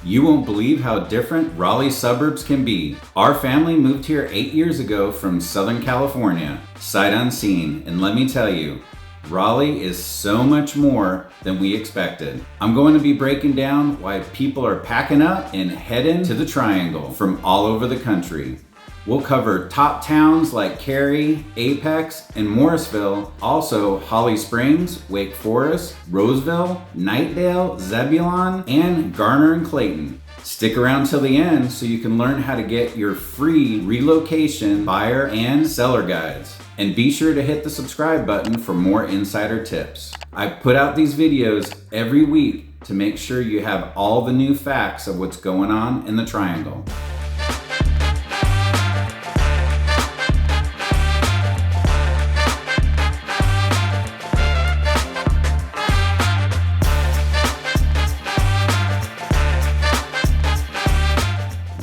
You won't believe how different Raleigh suburbs can be. Our family moved here 8 years ago from Southern California, sight unseen, and let me tell you, Raleigh is so much more than we expected. I'm going to be breaking down why people are packing up and heading to the Triangle from all over the country. We'll cover top towns like Cary, Apex, and Morrisville, also Holly Springs, Wake Forest, Roseville, Knightdale, Zebulon, and Garner and Clayton. Stick around till the end so you can learn how to get your free relocation buyer and seller guides. And be sure to hit the subscribe button for more insider tips. I put out these videos every week to make sure you have all the new facts of what's going on in the Triangle.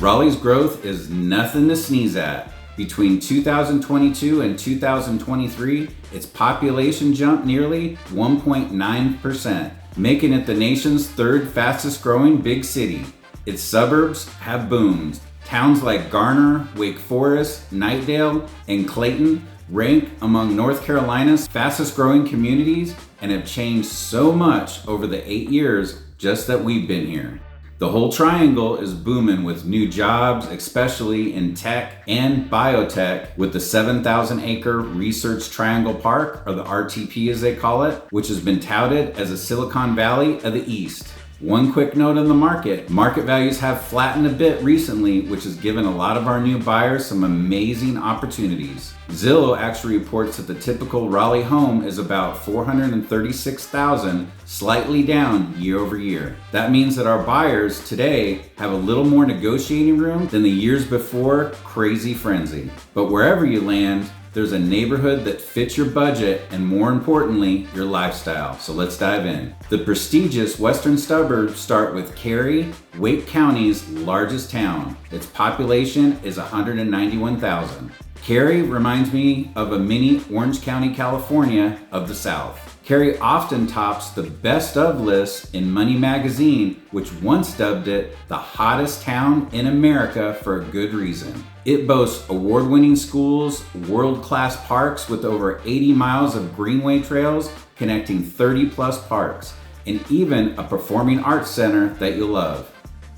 Raleigh's growth is nothing to sneeze at. Between 2022 and 2023, its population jumped nearly 1.9%, making it the nation's third fastest growing big city. Its suburbs have boomed. Towns like Garner, Wake Forest, Knightdale, and Clayton rank among North Carolina's fastest growing communities and have changed so much over the 8 years just that we've been here. The whole Triangle is booming with new jobs, especially in tech and biotech, with the 7,000-acre Research Triangle Park, or the RTP as they call it, which has been touted as a Silicon Valley of the East. One quick note on the market values have flattened a bit recently, which has given a lot of our new buyers some amazing opportunities. Zillow actually reports that the typical Raleigh home is about $436,000, slightly down year over year. That means that our buyers today have a little more negotiating room than the years before crazy frenzy. But wherever you land, there's a neighborhood that fits your budget and, more importantly, your lifestyle. So let's dive in. The prestigious western suburbs start with Cary, Wake County's largest town. Its population is 191,000. Cary reminds me of a mini Orange County, California of the South. Cary often tops the best of lists in Money Magazine, which once dubbed it the hottest town in America for a good reason. It boasts award-winning schools, world-class parks with over 80 miles of greenway trails connecting 30-plus parks, and even a performing arts center that you'll love.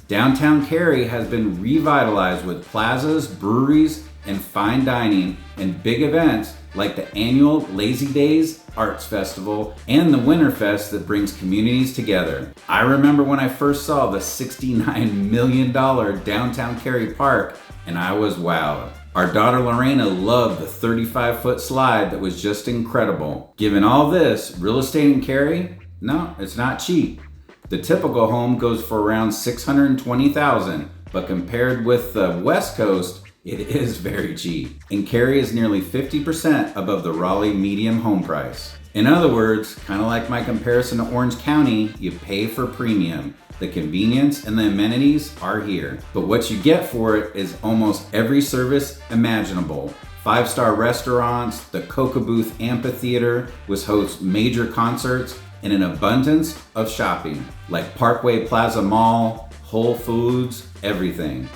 Downtown Cary has been revitalized with plazas, breweries, and fine dining, and big events like the annual Lazy Days Arts Festival and the Winterfest that brings communities together. I remember when I first saw the $69 million downtown Cary Park, and I was wowed. Our daughter Lorena loved the 35-foot slide that was just incredible. Given all this, real estate in Cary? No, it's not cheap. The typical home goes for around $620,000, but compared with the West Coast, it is very cheap. And Cary is nearly 50% above the Raleigh median home price. In other words, kind of like my comparison to Orange County, you pay for premium. The convenience and the amenities are here. But what you get for it is almost every service imaginable. 5-star restaurants, the Coca Booth Amphitheater, which hosts major concerts, and an abundance of shopping, like Parkway Plaza Mall, Whole Foods, everything.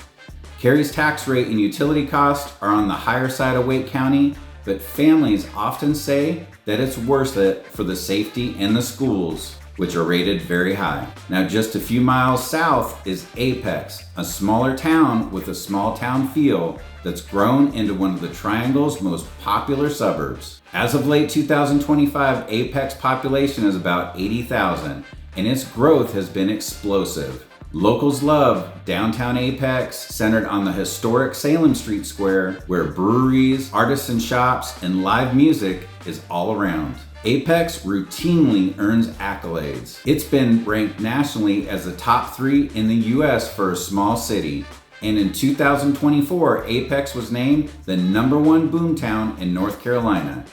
Cary's tax rate and utility costs are on the higher side of Wake County, but families often say that it's worth it for the safety and the schools, which are rated very high. Now, just a few miles south is Apex, a smaller town with a small town feel that's grown into one of the Triangle's most popular suburbs. As of late 2025, Apex population is about 80,000, and its growth has been explosive. Locals love downtown Apex, centered on the historic Salem Street Square, where breweries, artisan shops, and live music is all around. Apex routinely earns accolades. It's been ranked nationally as the top 3 in the US for a small city. And in 2024, Apex was named the #1 boomtown in North Carolina.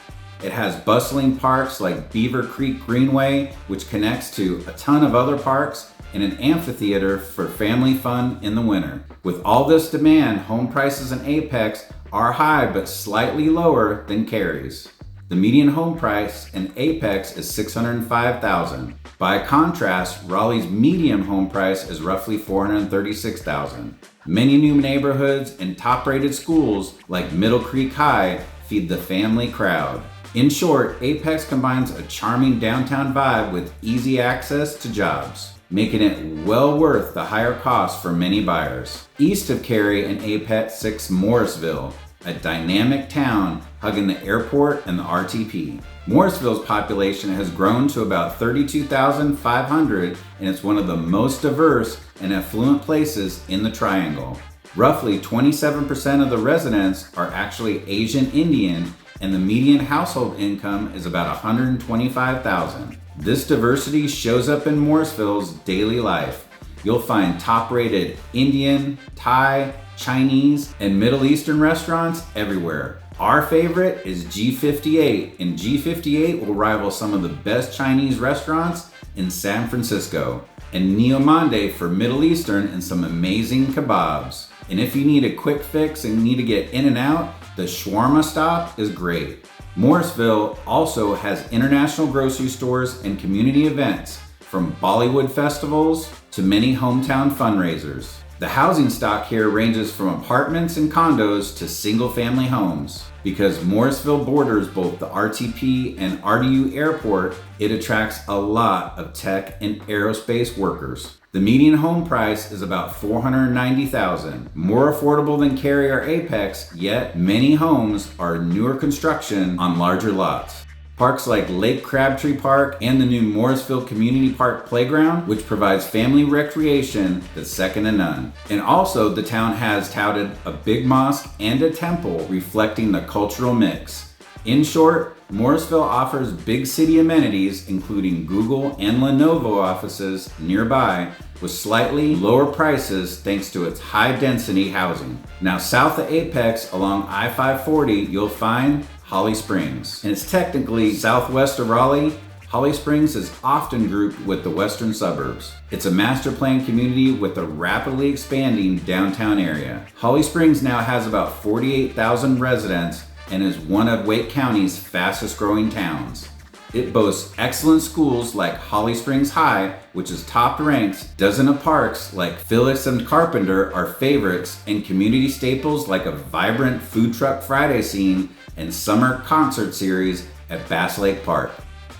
It has bustling parks like Beaver Creek Greenway, which connects to a ton of other parks, and an amphitheater for family fun in the winter. With all this demand, home prices in Apex are high but slightly lower than Cary's. The median home price in Apex is $605,000. By contrast, Raleigh's median home price is roughly $436,000. Many new neighborhoods and top-rated schools like Middle Creek High feed the family crowd. In short, Apex combines a charming downtown vibe with easy access to jobs, making it well worth the higher cost for many buyers. East of Cary and Apex sits Morrisville, a dynamic town hugging the airport and the RTP. Morrisville's population has grown to about 32,500, and it's one of the most diverse and affluent places in the Triangle. Roughly 27% of the residents are actually Asian Indian, and the median household income is about $125,000. This diversity shows up in Morrisville's daily life. You'll find top-rated Indian, Thai, Chinese, and Middle Eastern restaurants everywhere. Our favorite is G58, and G58 will rival some of the best Chinese restaurants in San Francisco, and Neomande for Middle Eastern and some amazing kebabs. And if you need a quick fix and need to get in and out, the shawarma stop is great. Morrisville also has international grocery stores and community events, from Bollywood festivals to many hometown fundraisers. The housing stock here ranges from apartments and condos to single-family homes. Because Morrisville borders both the RTP and RDU airport, it attracts a lot of tech and aerospace workers. The median home price is about $490,000, more affordable than Cary or Apex, yet many homes are newer construction on larger lots. Parks like Lake Crabtree Park and the new Morrisville Community Park Playground, which provides family recreation that's second to none. And also, the town has touted a big mosque and a temple reflecting the cultural mix. In short, Morrisville offers big city amenities, including Google and Lenovo offices nearby, with slightly lower prices thanks to its high-density housing. Now, south of Apex along I-540, you'll find Holly Springs. And it's technically southwest of Raleigh. Holly Springs is often grouped with the western suburbs. It's a master plan community with a rapidly expanding downtown area. Holly Springs now has about 48,000 residents and is one of Wake County's fastest growing towns. It boasts excellent schools like Holly Springs High, which is top ranked, dozen of parks like Phyllis and Carpenter are favorites, and community staples like a vibrant food truck Friday scene and summer concert series at Bass Lake Park.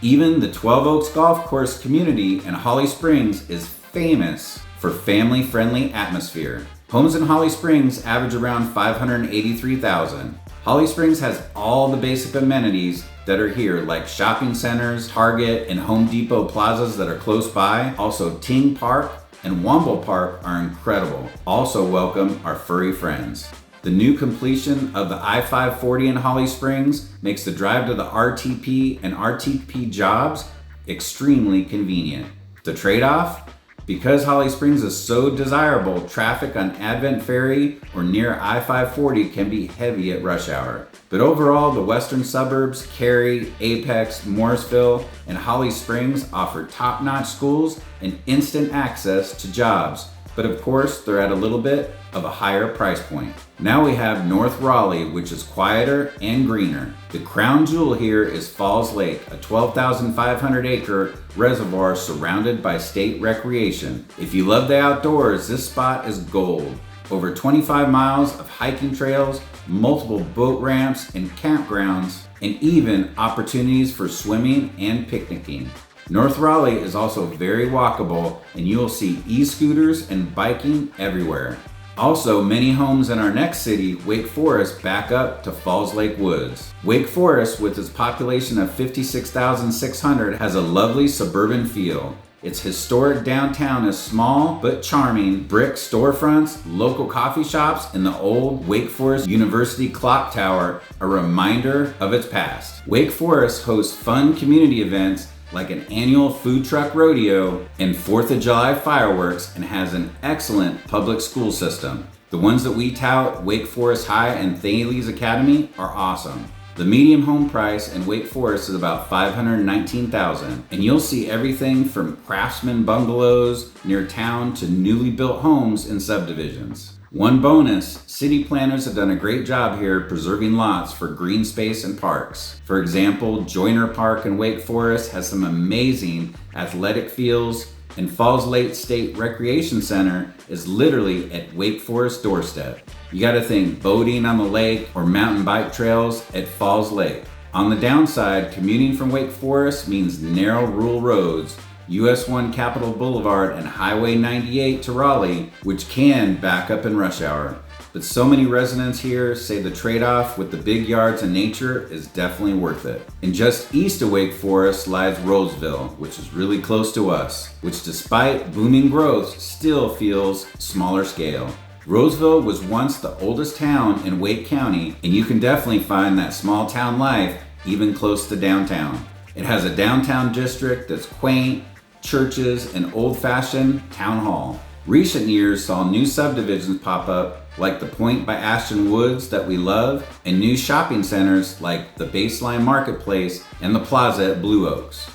Even the 12 Oaks Golf Course community in Holly Springs is famous for family-friendly atmosphere. Homes in Holly Springs average around $583,000. Holly Springs has all the basic amenities that are here, like shopping centers, Target, and Home Depot plazas that are close by. Also, Ting Park and Womble Park are incredible. Also welcome our furry friends. The new completion of the I-540 in Holly Springs makes the drive to the RTP and RTP jobs extremely convenient. The trade-off? Because Holly Springs is so desirable, traffic on Advent Ferry or near I-540 can be heavy at rush hour. But overall, the western suburbs, Cary, Apex, Morrisville, and Holly Springs offer top-notch schools and instant access to jobs. But of course, they're at a little bit of a higher price point. Now we have North Raleigh, which is quieter and greener. The crown jewel here is Falls Lake, a 12,500 acre reservoir surrounded by state recreation. If you love the outdoors, this spot is gold. Over 25 miles of hiking trails, multiple boat ramps and campgrounds, and even opportunities for swimming and picnicking. North Raleigh is also very walkable, and you will see e-scooters and biking everywhere. Also, many homes in our next city, Wake Forest, back up to Falls Lake Woods. Wake Forest, with its population of 56,600, has a lovely suburban feel. Its historic downtown is small but charming. Brick storefronts, local coffee shops, and the old Wake Forest University clock tower, a reminder of its past. Wake Forest hosts fun community events like an annual food truck rodeo and 4th of July fireworks, and has an excellent public school system. The ones that we tout, Wake Forest High and Thales Academy, are awesome. The median home price in Wake Forest is about $519,000, and you'll see everything from craftsman bungalows near town to newly built homes in subdivisions. One bonus, city planners have done a great job here preserving lots for green space and parks. For example, Joyner Park in Wake Forest has some amazing athletic fields, and Falls Lake State Recreation Center is literally at Wake Forest doorstep. You gotta think boating on the lake or mountain bike trails at Falls Lake. On the downside, commuting from Wake Forest means narrow rural roads, US 1 Capitol Boulevard and Highway 98 to Raleigh, which can back up in rush hour. But so many residents here say the trade-off with the big yards and nature is definitely worth it. And just east of Wake Forest lies Roseville, which is really close to us, which despite booming growth still feels smaller scale. Roseville was once the oldest town in Wake County, and you can definitely find that small town life even close to downtown. It has a downtown district that's quaint, churches, and old-fashioned town hall. Recent years saw new subdivisions pop up like the Point by Ashton Woods that we love, and new shopping centers like the Baseline Marketplace and the Plaza at Blue Oaks.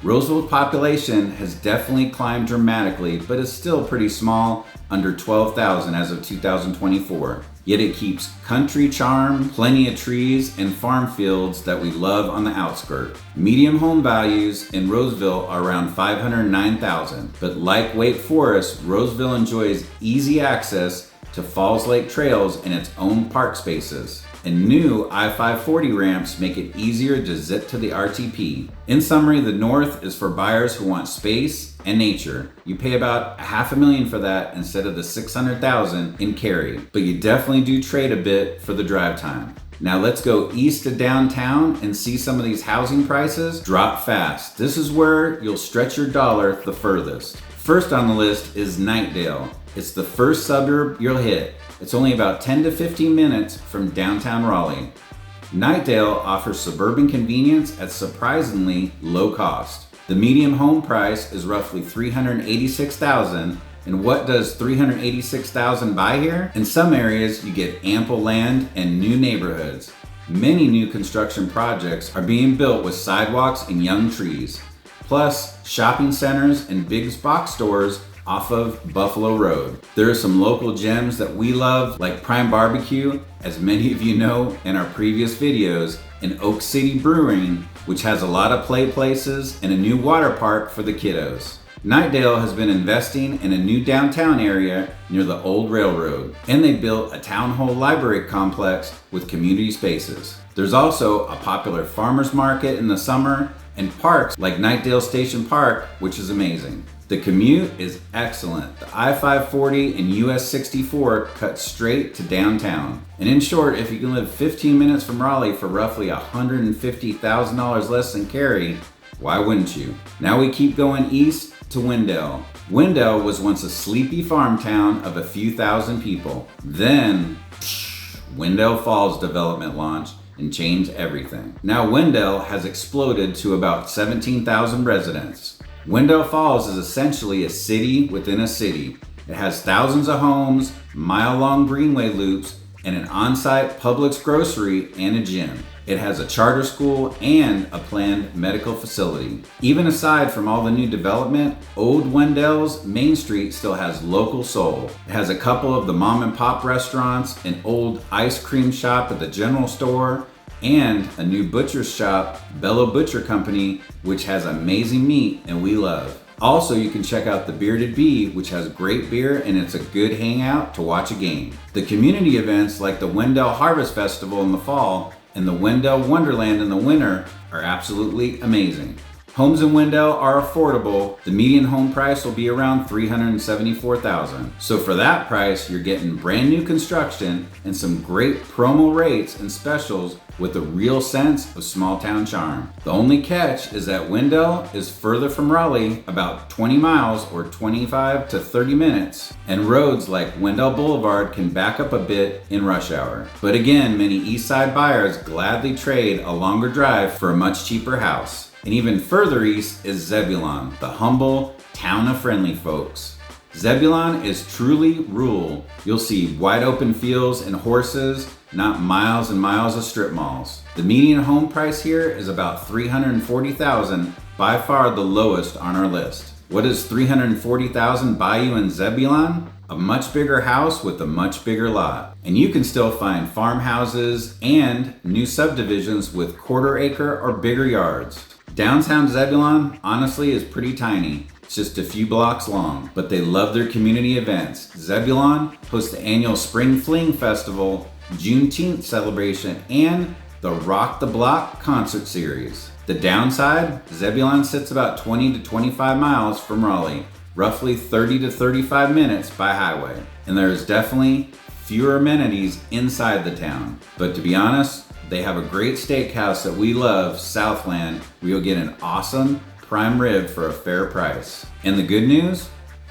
Roseville's population has definitely climbed dramatically, but is still pretty small, under 12,000 as of 2024. Yet it keeps country charm, plenty of trees, and farm fields that we love on the outskirts. Median home values in Roseville are around $509,000, but like Wake Forest, Roseville enjoys easy access to Falls Lake trails and its own park spaces. And new I-540 ramps make it easier to zip to the RTP. In summary, the North is for buyers who want space and nature. You pay about $500,000 for that instead of the $600,000 in Cary, but you definitely do trade a bit for the drive time. Now let's go east of downtown and see some of these housing prices drop fast. This is where you'll stretch your dollar the furthest. First on the list is Knightdale. It's the first suburb you'll hit. It's only about 10 to 15 minutes from downtown Raleigh. Knightdale offers suburban convenience at surprisingly low cost. The median home price is roughly $386,000, and what does $386,000 buy here? In some areas, you get ample land and new neighborhoods. Many new construction projects are being built with sidewalks and young trees, plus shopping centers and big box stores off of Buffalo Road. There are some local gems that we love, like Prime Barbecue, as many of you know in our previous videos, and Oak City Brewing, which has a lot of play places and a new water park for the kiddos. Knightdale has been investing in a new downtown area near the old railroad, and they built a town hall library complex with community spaces. There's also a popular farmers market in the summer and parks like Knightdale Station Park, which is amazing. The commute is excellent. The I-540 and US 64 cut straight to downtown. And in short, if you can live 15 minutes from Raleigh for roughly $150,000 less than Cary, why wouldn't you? Now we keep going east to Wendell. Wendell was once a sleepy farm town of a few thousand people. Then, Wendell Falls development launched and changed everything. Now Wendell has exploded to about 17,000 residents. Wendell Falls is essentially a city within a city. It has thousands of homes, mile-long greenway loops, and an on-site Publix grocery and a gym. It has a charter school and a planned medical facility. Even aside from all the new development, Old Wendell's Main Street still has local soul. It has a couple of the mom and pop restaurants, an old ice cream shop at the general store, and a new butcher's shop, Bello Butcher Company, which has amazing meat and we love. Also, you can check out the Bearded Bee, which has great beer and it's a good hangout to watch a game. The community events like the Wendell Harvest Festival in the fall and the Wendell Wonderland in the winter are absolutely amazing. Homes in Wendell are affordable. The median home price will be around $374,000. So for that price, you're getting brand new construction and some great promo rates and specials with a real sense of small town charm. The only catch is that Wendell is further from Raleigh, about 20 miles or 25 to 30 minutes, and roads like Wendell Boulevard can back up a bit in rush hour. But again, many east side buyers gladly trade a longer drive for a much cheaper house. And even further east is Zebulon, the humble town of friendly folks. Zebulon is truly rural. You'll see wide open fields and horses, not miles and miles of strip malls. The median home price here is about $340,000, by far the lowest on our list. What does $340,000 buy you in Zebulon? A much bigger house with a much bigger lot. And you can still find farmhouses and new subdivisions with quarter-acre or bigger yards. Downtown Zebulon, honestly, is pretty tiny. It's just a few blocks long, but they love their community events. Zebulon hosts the annual Spring Fling Festival, Juneteenth celebration, and the Rock the Block concert series. The downside, Zebulon sits about 20 to 25 miles from Raleigh, roughly 30 to 35 minutes by highway. And there's definitely fewer amenities inside the town. But to be honest, they have a great steakhouse that we love, Southland, where you'll get an awesome prime rib for a fair price. And the good news?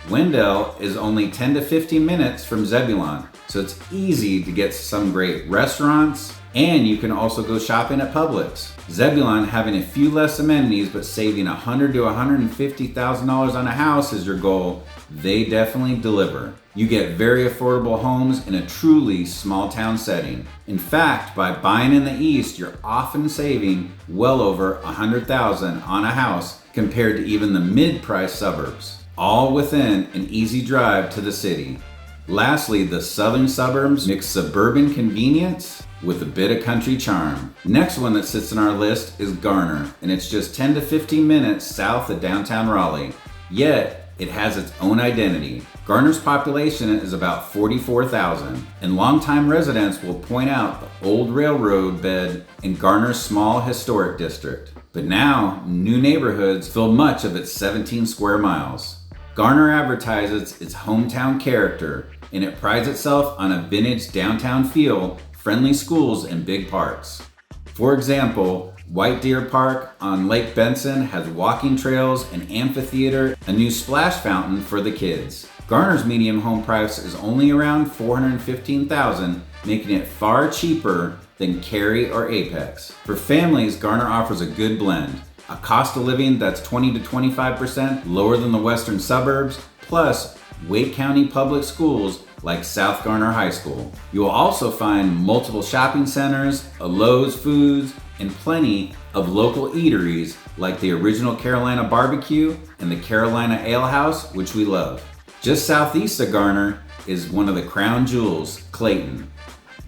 Wendell is only 10 to 15 minutes from Zebulon, so it's easy to get some great restaurants, and you can also go shopping at Publix. Zebulon having a few less amenities but saving $100,000 to $150,000 on a house is your goal. They definitely deliver. You get very affordable homes in a truly small town setting. In fact, by buying in the East, you're often saving well over $100,000 on a house compared to even the mid-price suburbs, all within an easy drive to the city. Lastly, the southern suburbs mix suburban convenience with a bit of country charm. Next one that sits on our list is Garner, and it's just 10 to 15 minutes south of downtown Raleigh, yet it has its own identity. Garner's population is about 44,000, and longtime residents will point out the old railroad bed in Garner's small historic district. But now, new neighborhoods fill much of its 17 square miles. Garner advertises its hometown character, and it prides itself on a vintage downtown feel, friendly schools, and big parks. For example, White Deer Park on Lake Benson has walking trails, an amphitheater, a new splash fountain for the kids. Garner's median home price is only around $415,000, making it far cheaper than Cary or Apex. For families, Garner offers a good blend. A cost of living that's 20 to 25% lower than the western suburbs, plus Wake County public schools like South Garner High School. You will also find multiple shopping centers, a Lowe's Foods, and plenty of local eateries like the Original Carolina Barbecue and the Carolina Ale House, which we love. Just southeast of Garner is one of the crown jewels, Clayton.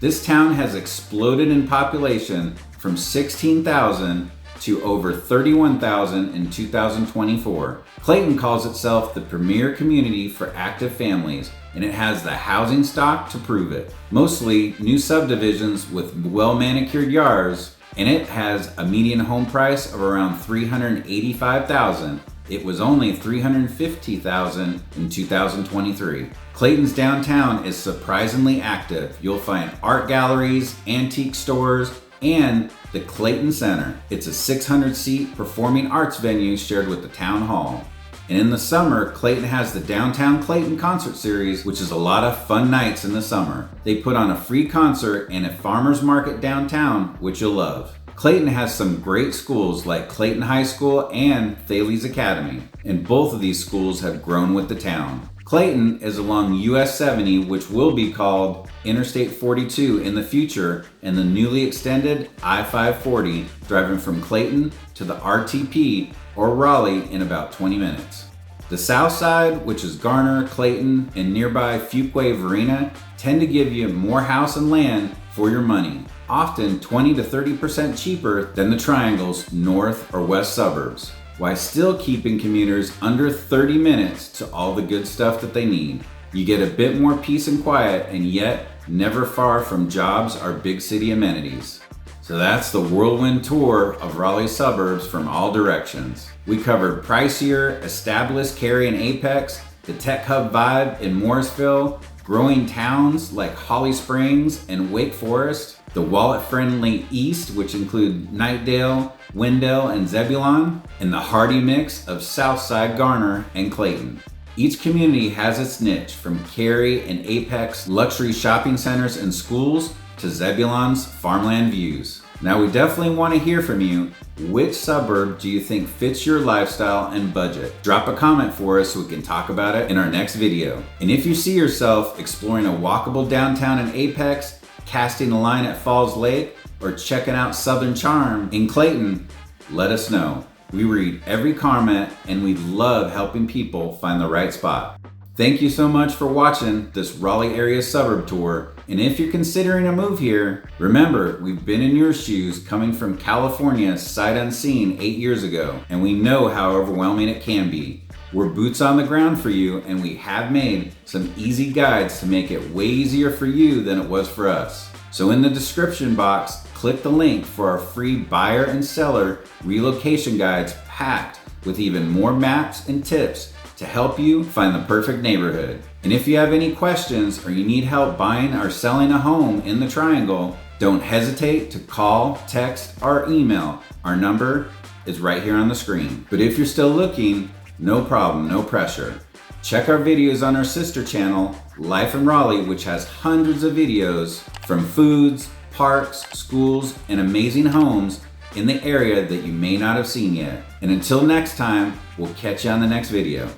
This town has exploded in population from 16,000 to over 31,000 in 2024. Clayton calls itself the premier community for active families, and it has the housing stock to prove it. Mostly new subdivisions with well-manicured yards, and it has a median home price of around $385,000. It was only $350,000 in 2023. Clayton's downtown is surprisingly active. You'll find art galleries, antique stores, and the Clayton Center. It's a 600-seat performing arts venue shared with the town hall. And in the summer, Clayton has the Downtown Clayton Concert Series, which is a lot of fun nights in the summer. They put on a free concert and a farmer's market downtown, which you'll love. Clayton has some great schools like Clayton High School and Thales Academy, and both of these schools have grown with the town. Clayton is along US 70, which will be called Interstate 42 in the future, and the newly extended I-540, driving from Clayton to the RTP or Raleigh in about 20 minutes. The south side, which is Garner, Clayton, and nearby Fuquay Varina, tend to give you more house and land for your money, often 20 to 30% cheaper than the Triangle's north or west suburbs, while still keeping commuters under 30 minutes to all the good stuff that they need. You get a bit more peace and quiet, and yet never far from jobs or big city amenities. So that's the whirlwind tour of Raleigh suburbs from all directions. We covered pricier, established Cary and Apex, the tech hub vibe in Morrisville, growing towns like Holly Springs and Wake Forest, the wallet-friendly East, which include Knightdale, Wendell, and Zebulon, and the hearty mix of Southside Garner and Clayton. Each community has its niche, from Cary and Apex luxury shopping centers and schools to Zebulon's farmland views. Now we definitely want to hear from you. Which suburb do you think fits your lifestyle and budget? Drop a comment for us so we can talk about it in our next video. And if you see yourself exploring a walkable downtown in Apex, casting a line at Falls Lake, or checking out Southern Charm in Clayton, let us know. We read every comment and we love helping people find the right spot. Thank you so much for watching this Raleigh area suburb tour. And if you're considering a move here, remember, we've been in your shoes coming from California sight unseen 8 years ago, and we know how overwhelming it can be. We're boots on the ground for you, and we have made some easy guides to make it way easier for you than it was for us. So in the description box, click the link for our free buyer and seller relocation guides packed with even more maps and tips to help you find the perfect neighborhood. And if you have any questions or you need help buying or selling a home in the Triangle, don't hesitate to call, text, or email. Our number is right here on the screen. But if you're still looking, no problem, no pressure. Check our videos on our sister channel, Life in Raleigh, which has hundreds of videos from foods, parks, schools, and amazing homes in the area that you may not have seen yet. And until next time, we'll catch you on the next video.